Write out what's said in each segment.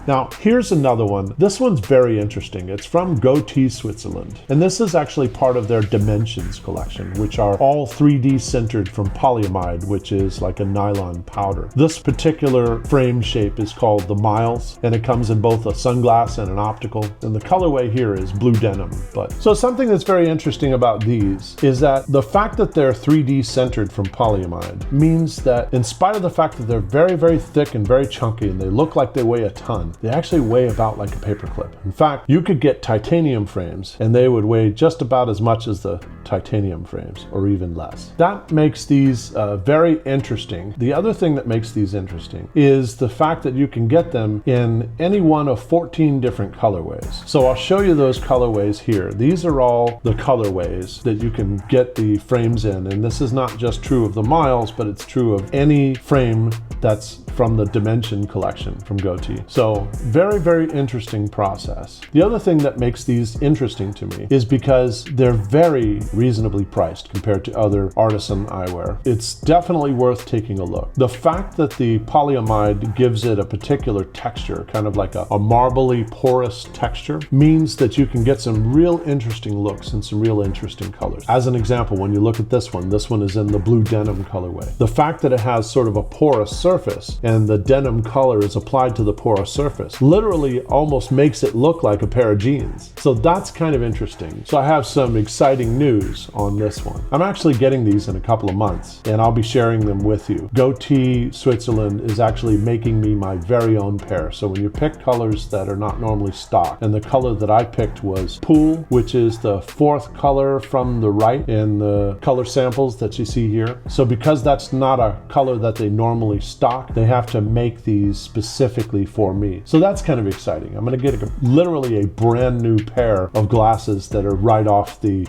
Now, here's another one. This one's very interesting. It's from GöttI Switzerland. And this is actually part of their Dimensions collection, which are all 3D sintered from polyamide, which is like a nylon powder. This particular frame shape is called the Miles, and it comes in both a sunglass and an optical. And the colorway here is blue denim. So something that's very interesting about these is that the fact that they're 3D sintered from polyamide means that in spite of the fact that they're very, very thick and very chunky and they look like they weigh a ton, they actually weigh about like a paperclip. In fact, you could get titanium frames and they would weigh just about as much as the titanium frames, or even less. That makes these very interesting. The other thing that makes these interesting is the fact that you can get them in any one of 14 different colorways. So I'll show you those colorways here. These are all the colorways that you can get the frames in, and this is not just true of the Miles, but it's true of any frame that's from the Dimension collection from GöttI. So very, very interesting process. The other thing that makes these interesting to me is because they're very reasonably priced compared to other artisan eyewear. It's definitely worth taking a look. The fact that the polyamide gives it a particular texture, kind of like a marbly porous texture, means that you can get some real interesting looks and some real interesting colors. As an example, when you look at this one is in the blue denim colorway. The fact that it has sort of a porous surface and the denim color is applied to the porous surface literally almost makes it look like a pair of jeans. So that's kind of interesting. So I have some exciting news on this one. I'm actually getting these in a couple of months and I'll be sharing them with you. GöttI Switzerland is actually making me my very own pair. So when you pick colors that are not normally stock, and the color that I picked was Pool, which is the fourth color from the right in the color samples that you see here. So because that's not a color that they normally stock, they have to make these specifically for me. So that's kind of exciting. I'm going to get literally a brand new pair of glasses that are right off the,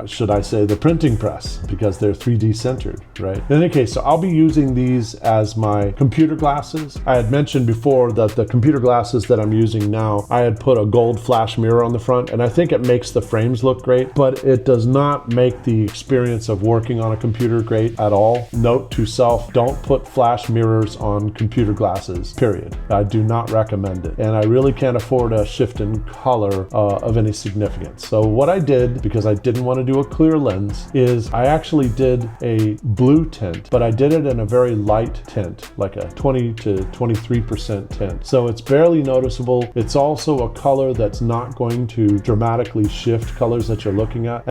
should I say, the printing press, because they're 3D centered, right? In any case, so I'll be using these as my computer glasses. I had mentioned before that the computer glasses that I'm using now, I had put a gold flash mirror on the front, and I think it makes the frames look great, but it does not make the experience of working on a computer great at all. Note to self, don't put flash mirrors on computer glasses, period. I do not recommend it. And I really can't afford a shift in color of any significance. So what I did, because I didn't want to do a clear lens, is I actually did a blue tint, but I did it in a very light tint, like a 20 to 23% tint. So it's barely noticeable. It's also a color that's not going to dramatically shift colors that you're looking at.